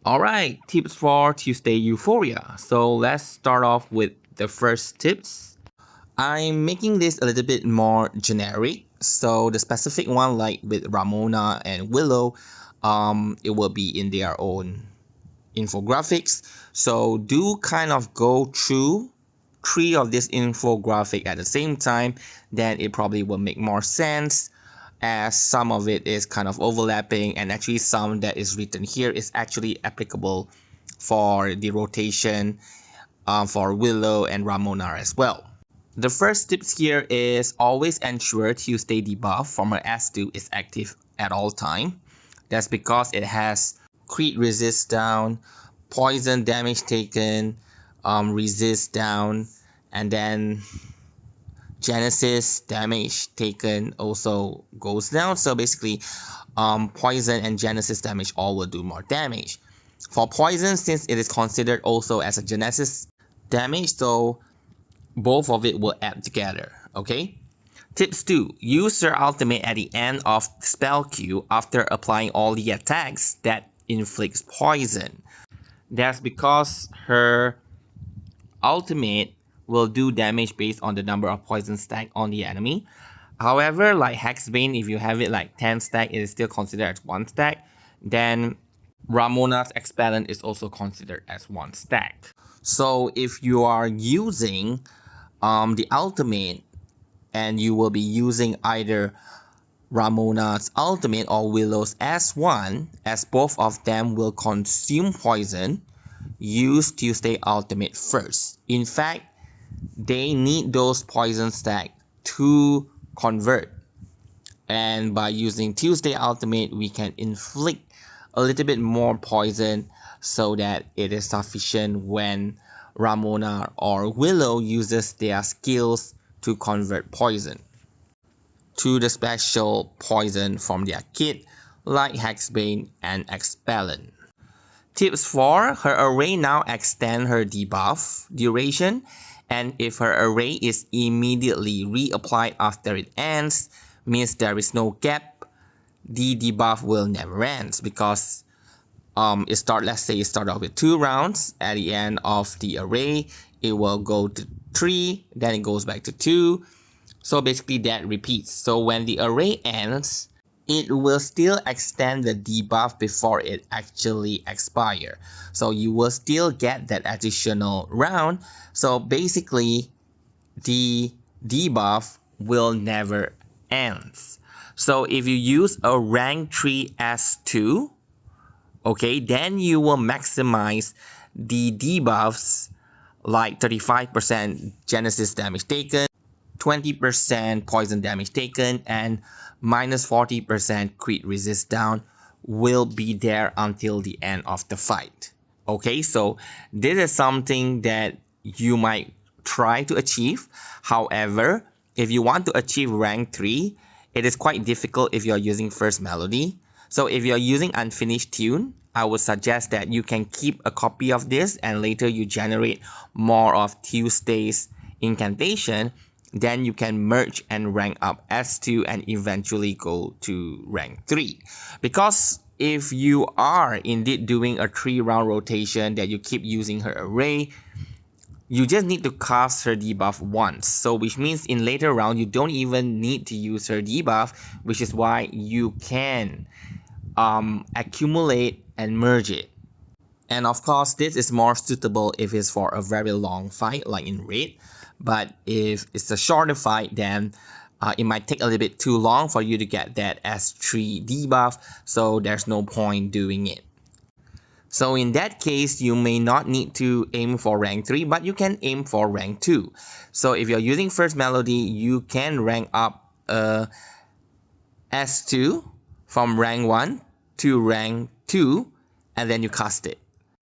Alright, tips for Tuesday Euphoria. So let's start off with the first tips. I'm making this a little bit more generic. So the specific one, like with Ramona and Willow, it will be in their own infographics. So do kind of go through three of this infographic at the same time, then it probably will make more sense, as some of it is kind of overlapping, and actually some that is written here is actually applicable for the rotation for Willow and Ramona as well. The first tips here is always ensure Tuesday debuff from her S2 is active at all time. That's because it has crit resist down, poison damage taken, resist down, and then Genesis damage taken also goes down. So basically, poison and Genesis damage all will do more damage. For poison, since it is considered also as a Genesis damage, so both of it will add together, okay? Tips 2. Use your ultimate at the end of spell queue after applying all the attacks that inflicts poison. That's because her ultimate will do damage based on the number of poison stack on the enemy. However, like Hexbane, if you have it like 10 stack, it is still considered as 1 stack. Then Ramona's Expellent is also considered as 1 stack. So if you are using the ultimate and you will be using either Ramona's ultimate or Willow's S1, as both of them will consume poison, use Tuesday ultimate first. In fact, they need those poison stack to convert. And by using Tuesday ultimate, we can inflict a little bit more poison so that it is sufficient when Ramona or Willow uses their skills to convert poison to the special poison from their kit, like Hexbane and Expellent. Tips 4. Her array now extend her debuff duration, and if her array is immediately reapplied after it ends, means there is no gap, the debuff will never end, because let's say it start off with 2 rounds. At the end of the array, it will go to 3, then it goes back to 2. So basically that repeats. So when the array ends, it will still extend the debuff before it actually expires. So you will still get that additional round. So basically, the debuff will never end. So if you use a rank 3 S2, okay, then you will maximize the debuffs like 35% Genesis damage taken, 20% poison damage taken, and minus 40% crit resist down will be there until the end of the fight. Okay, so this is something that you might try to achieve. However, if you want to achieve rank 3, it is quite difficult if you're using First Melody. So if you're using Unfinished Tune, I would suggest that you can keep a copy of this and later you generate more of Tuesday's incantation. Then you can merge and rank up S2 and eventually go to rank 3. Because if you are indeed doing a 3-round rotation that you keep using her array, you just need to cast her debuff once. So which means in later round, you don't even need to use her debuff, which is why you can accumulate and merge it. And of course, this is more suitable if it's for a very long fight, like in Raid. But if it's a shorter fight, then it might take a little bit too long for you to get that S3 debuff, so there's no point doing it. So in that case, you may not need to aim for rank 3, but you can aim for rank 2. So if you're using First Melody, you can rank up S2 from rank 1 to rank 2, and then you cast it.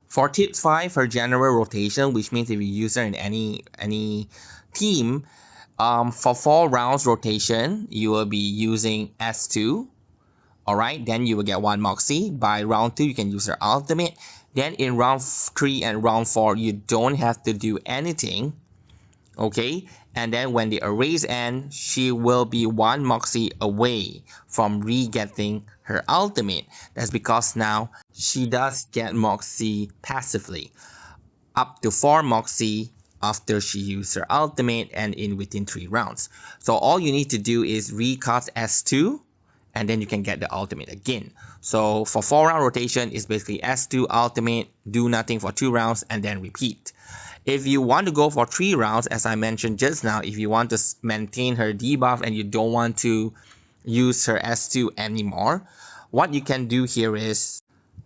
For tip 5, her general rotation, which means if you use her in any team, for 4 rounds rotation, you will be using S2. Alright, then you will get 1 Moxie. By round 2, you can use her ultimate. Then in round 3 and round 4, you don't have to do anything. Okay, and then when the arrays end, she will be 1 Moxie away from re-getting her ultimate. That's because now she does get Moxie passively, up to 4 Moxie after she uses her ultimate and in within 3 rounds. So all you need to do is recast S2 and then you can get the ultimate again. So for 4 round rotation, it's basically S2 ultimate, do nothing for 2 rounds and then repeat. If you want to go for 3 rounds, as I mentioned just now, if you want to maintain her debuff and you don't want to use her S2 anymore, what you can do here is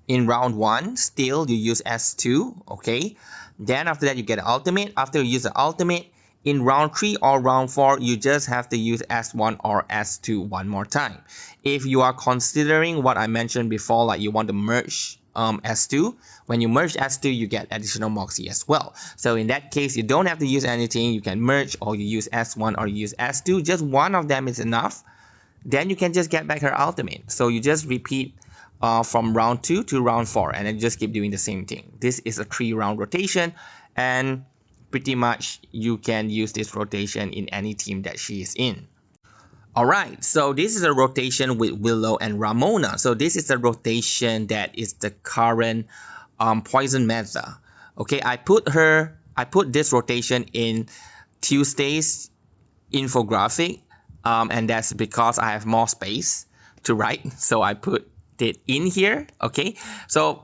in round 1, still you use S2, okay? Then after that you get ultimate. After you use the ultimate, in round 3 or round 4, you just have to use S1 or S2 one more time. If you are considering what I mentioned before, like you want to merge S2, when you merge S2, you get additional Moxie as well. So in that case, you don't have to use anything. You can merge or you use S1 or you use S2. Just one of them is enough. Then you can just get back her ultimate. So you just repeat from round 2 to round 4 and then just keep doing the same thing. This is a 3 round rotation and pretty much you can use this rotation in any team that she is in. Alright, so this is a rotation with Willow and Ramona. So this is a rotation that is the current poison meta. Okay, I put this rotation in Tuesday's infographic and that's because I have more space to write. So I put it in here, okay? So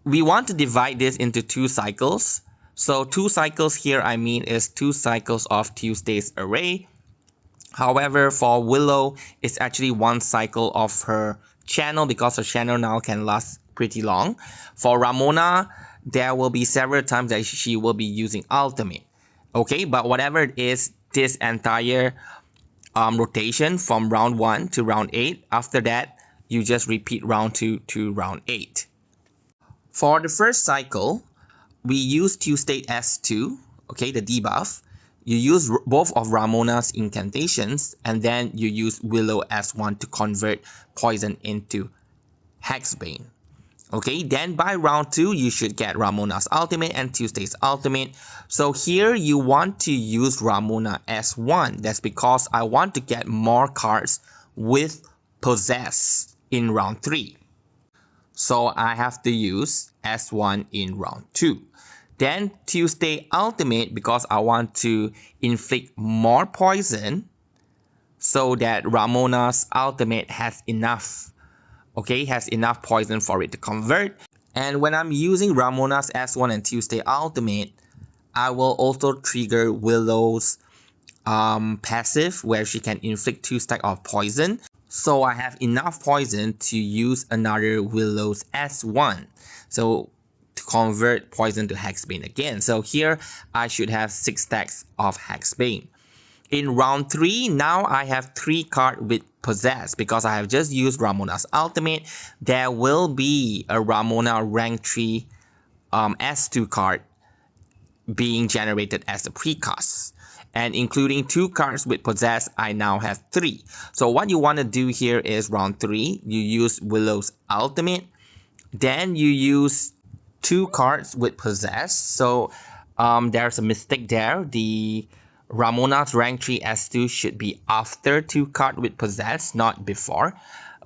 we want to divide this into 2 cycles. So 2 cycles here, I mean, is 2 cycles of Tuesday's array. However, for Willow, it's actually 1 cycle of her channel because her channel now can last pretty long. For Ramona, there will be several times that she will be using ultimate. Okay, but whatever it is, this entire rotation from round 1 to round 8, after that, you just repeat round 2 to round 8. For the first cycle, we use Tuesday S2, okay, the debuff. You use both of Ramona's incantations and then you use Willow S1 to convert poison into Hexbane. Okay, then by round 2, you should get Ramona's ultimate and Tuesday's ultimate. So here you want to use Ramona S1. That's because I want to get more cards with Possess in round 3. So I have to use S1 in round 2. Then Tuesday ultimate because I want to inflict more poison so that Ramona's ultimate has enough, okay, has enough poison for it to convert. And when I'm using Ramona's S1 and Tuesday ultimate, I will also trigger Willow's passive where she can inflict 2 stacks of poison. So I have enough poison to use another Willow's S1. So to convert poison to Hexbane again. So here I should have 6 stacks of Hexbane. In round 3, now I have 3 cards with Possess because I have just used Ramona's ultimate. There will be a Ramona rank 3 S2 card being generated as a precast. And including 2 cards with Possess, I now have 3. So what you want to do here is round 3, you use Willow's ultimate. Then you use 2 cards with Possess. So there's a mistake there. The Ramona's rank 3 S2 should be after 2 cards with Possess, not before.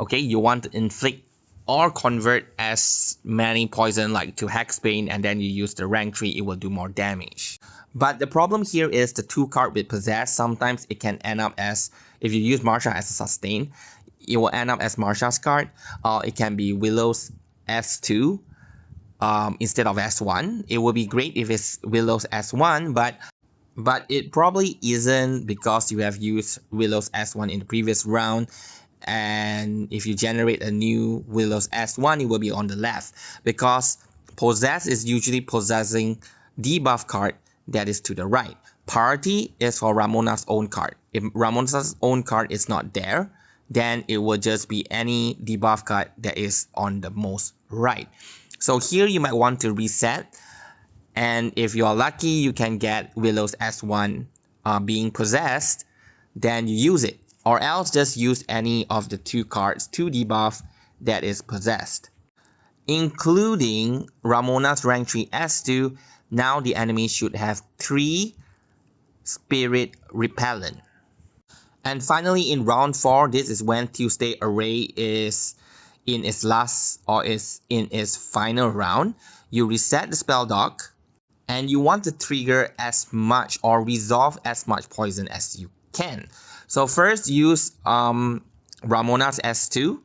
Okay, you want to inflict or convert as many poison like to Hexbane and then you use the rank 3, it will do more damage. But the problem here is the 2 card with Possess, sometimes it can end up as, if you use Marsha as a sustain, it will end up as Marsha's card. It can be Willow's S2 instead of S1. It would be great if it's Willow's S1, but it probably isn't because you have used Willow's S1 in the previous round. And if you generate a new Willow's S1, it will be on the left because Possess is usually possessing debuff card that is to the right. Priority is for Ramona's own card. If Ramona's own card is not there, then it will just be any debuff card that is on the most right. So here you might want to reset, and if you're lucky, you can get Willow's S1 being possessed, then you use it. Or else just use any of the 2 cards to debuff that is possessed. Including Ramona's rank 3 S2, now the enemy should have 3 Spirit Repellent. And finally in round 4, this is when Tuesday Array is in its last or in its final round, you reset the spell dock and you want to trigger as much or resolve as much poison as you can. So first use Ramona's S2.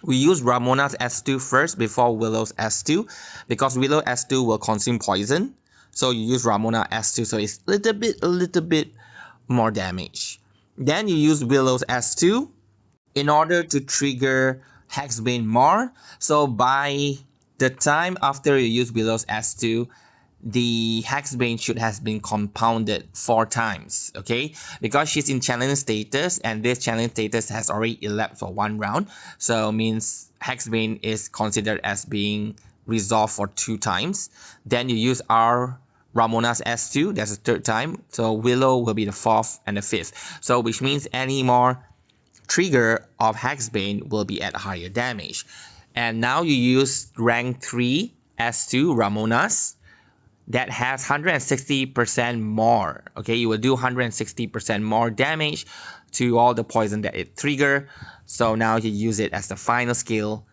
We use Ramona's S2 first before Willow's S2 because Willow S2 will consume poison. So you use Ramona S2, so it's a little bit more damage. Then you use Willow's S2 in order to trigger Hexbane more. So by the time after you use Willow's S2, the Hexbane should have been compounded 4 times, okay? Because she's in challenge status and this challenge status has already elapsed for 1 round. So means Hexbane is considered as being resolved for 2 times. Then you use our Ramona's S2, that's the 3rd time. So Willow will be the 4th and the 5th. So which means any more trigger of Hexbane will be at higher damage. And now you use rank 3 S2 Ramona's that has 160% more. Okay, you will do 160% more damage to all the poison that it trigger. So now you use it as the final skill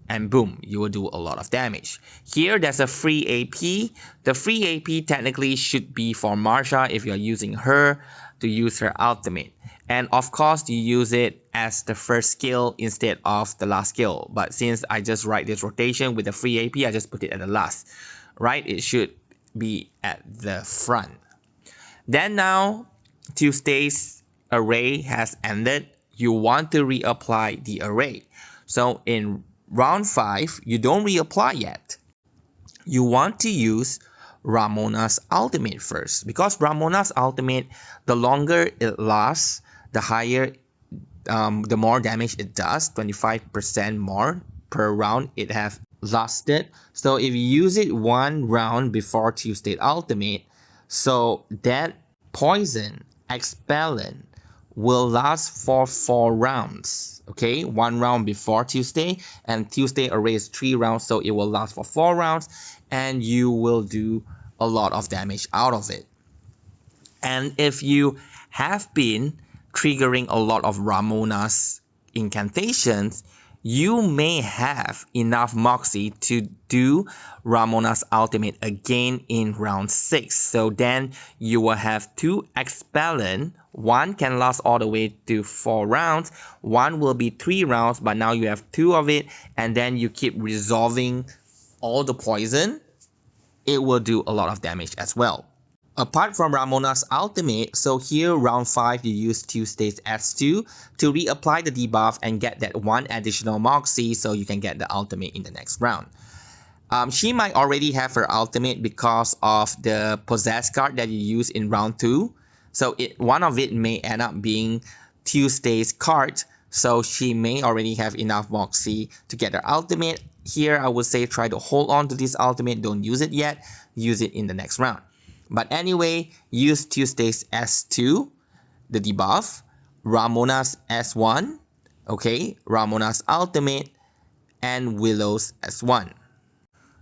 and boom, you will do a lot of damage. Here, there's a free AP. The free AP technically should be for Marsha if you're using her to use her ultimate. And of course, you use it as the first skill instead of the last skill. But since I just write this rotation with the free AP, I just put it at the last, right? It should be at the front. Then now, Tuesday's array has ended. You want to reapply the array. So in round 5, you don't reapply yet. You want to use Ramona's ultimate first because Ramona's ultimate, the longer it lasts, the higher, the more damage it does, 25% more per round it have lasted. So if you use it 1 round before Tuesday ultimate, so that poison expellent will last for 4 rounds. Okay, 1 round before Tuesday, and Tuesday array is 3 rounds, so it will last for 4 rounds, and you will do a lot of damage out of it. And if you have been triggering a lot of Ramona's incantations, you may have enough Moxie to do Ramona's ultimate again in round 6. So then you will have 2 expellent. 1 can last all the way to 4 rounds. 1 will be 3 rounds, but now you have 2 of it, and then you keep resolving all the poison. It will do a lot of damage as well. Apart from Ramona's ultimate, so here round 5 you use Tuesday's S2 to reapply the debuff and get that 1 additional Moxie so you can get the ultimate in the next round. She might already have her ultimate because of the Possess card that you use in round 2. So one of it may end up being Tuesday's card, so she may already have enough Moxie to get her ultimate. Here I would say try to hold on to this ultimate, don't use it yet, use it in the next round. But anyway, use Tuesday's S2, the debuff, Ramona's S1, okay, Ramona's ultimate, and Willow's S1.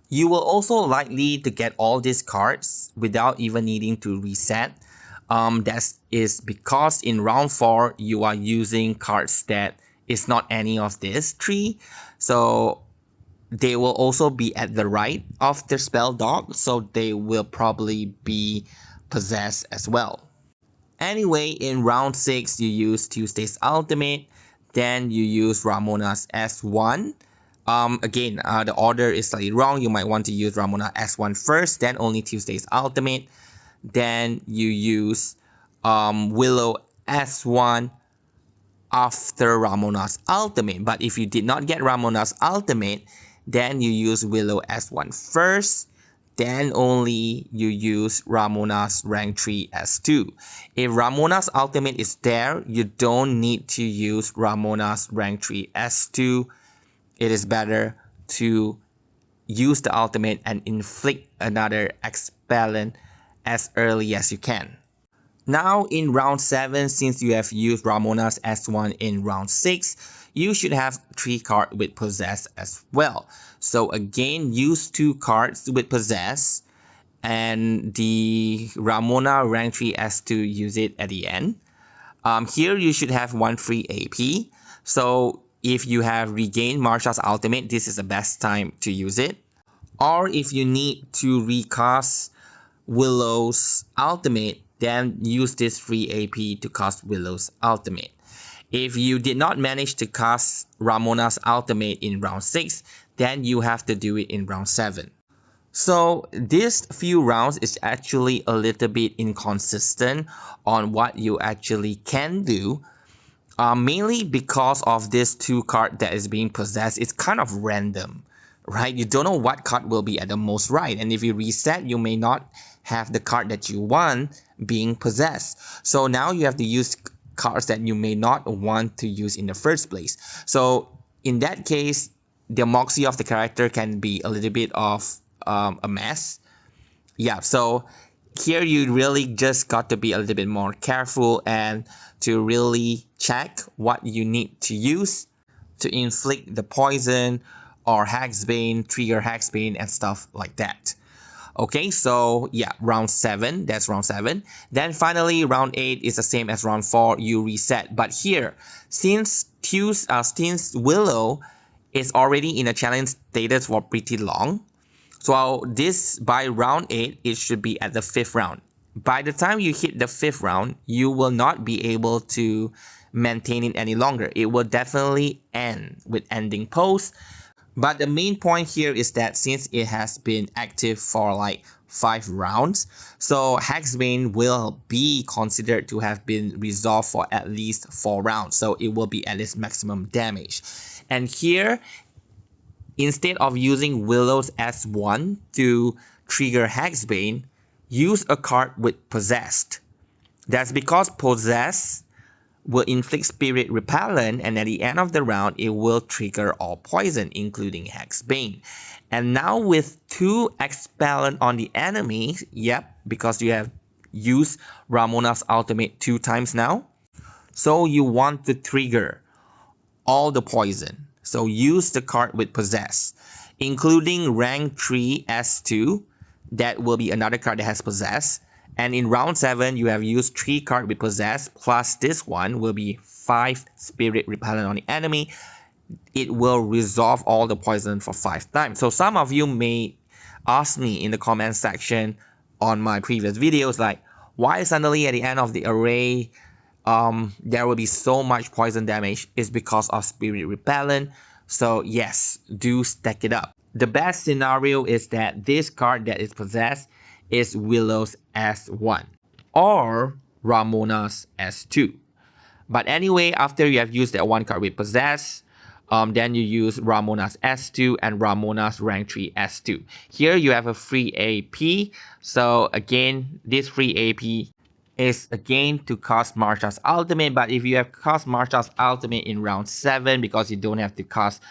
You will also likely to get all these cards without even needing to reset. That is because in round 4, you are using cards that is not any of these 3. So they will also be at the right of the spell dock, so they will probably be possessed as well. Anyway, in round 6, you use Tuesday's ultimate, then you use Ramona's S1. Again, the order is slightly wrong. You might want to use Ramona S1 first, then only Tuesday's ultimate. Then you use Willow S1 after Ramona's ultimate. But if you did not get Ramona's ultimate, then you use Willow S1 first, then only you use Ramona's rank 3 S2. If Ramona's ultimate is there, you don't need to use Ramona's rank 3 S2. It is better to use the ultimate and inflict another expellent as early as you can. Now in round 7, since you have used Ramona's S1 in round 6, you should have 3 cards with Possess as well. So again, use 2 cards with Possess, and the Ramona rank 3 S2, use it at the end. Here you should have 1 free AP. So if you have regained Marsha's ultimate, this is the best time to use it. Or if you need to recast Willow's ultimate, then use this free AP to cast Willow's ultimate. If you did not manage to cast Ramona's ultimate in round 6, then you have to do it in round 7. So these few rounds is actually a little bit inconsistent on what you actually can do. Mainly because of this 2 card that is being possessed. It's kind of random, right? You don't know what card will be at the most right. And if you reset, you may not have the card that you want being possessed. So now you have to use cards that you may not want to use in the first place. So in that case, the moxie of the character can be a little bit of a mess. Yeah, so here you really just got to be a little bit more careful and to really check what you need to use to inflict the poison or Hexbane, trigger Hexbane and stuff like that. Okay, so yeah, round 7, that's round 7. Then finally, round 8 is the same as round 4, you reset. But here, since Willow is already in a challenge status for pretty long, so this, by round 8, it should be at the 5th round. By the time you hit the 5th round, you will not be able to maintain it any longer. It will definitely end with ending pose. But the main point here is that since it has been active for like 5 rounds, so Hexbane will be considered to have been resolved for at least 4 rounds. So it will be at its maximum damage. And here, instead of using Willow's S1 to trigger Hexbane, use a card with Possessed. That's because Possessed will inflict Spirit Repellent, and at the end of the round, it will trigger all poison, including Hexbane. And now with 2 Expellent on the enemy, yep, because you have used Ramona's ultimate 2 times now, so you want to trigger all the poison. So use the card with Possess, including rank 3 S2. That will be another card that has Possess. And in round 7, you have used 3 cards with Possess, plus this one will be 5 Spirit Repellent on the enemy. It will resolve all the poison for 5 times. So some of you may ask me in the comment section on my previous videos, like, why suddenly at the end of the array, there will be so much poison damage? Is because of Spirit Repellent. So yes, do stack it up. The best scenario is that this card that is possessed is Willow's S1 or Ramona's S2. But anyway, after you have used that 1 card with Possess, then you use Ramona's S2 and Ramona's rank 3 S2. Here you have a free AP. So again, this free AP is again to cast Marsha's ultimate. But if you have cast Marsha's ultimate in round 7 because you don't have to cast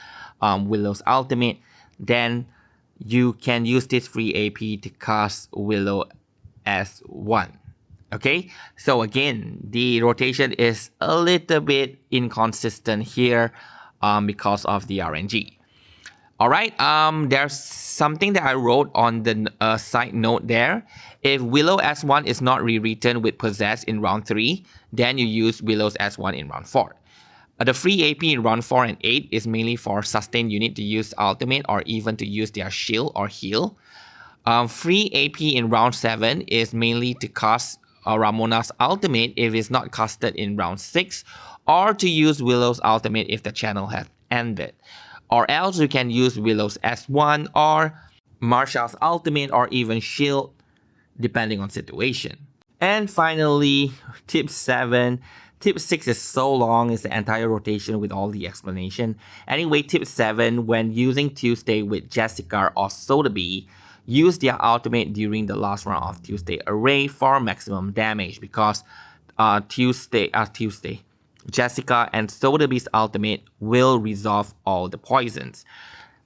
Willow's ultimate, then you can use this free AP to cast Willow S1. Okay, so again, the rotation is a little bit inconsistent here because of the RNG. Alright, there's something that I wrote on the side note there. If Willow S1 is not rewritten with Possess in round 3, then you use Willow's S1 in round 4. The free AP in round 4 and 8 is mainly for sustained unit to use ultimate or even to use their shield or heal. Free AP in round 7 is mainly to cast Ramona's ultimate if it's not casted in round 6, or to use Willow's ultimate if the channel has ended. Or else you can use Willow's S1 or Marsha's ultimate or even shield depending on situation. And finally, tip 7. Tip 6 is so long, it's the entire rotation with all the explanation. Anyway, tip 7, when using Tuesday with Jessica or Sotheby, use their ultimate during the last round of Tuesday array for maximum damage, because Jessica and Sotheby's ultimate will resolve all the poisons.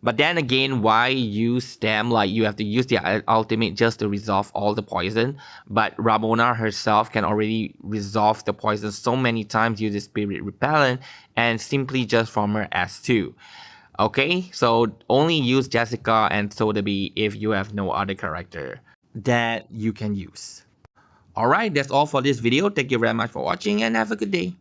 But then again, why use them? Like, you have to use their ultimate just to resolve all the poison. But Ramona herself can already resolve the poison so many times using Spirit Repellent and simply just from her S2. Okay, so only use Jessica and Sotheby if you have no other character that you can use. Alright, that's all for this video. Thank you very much for watching and have a good day.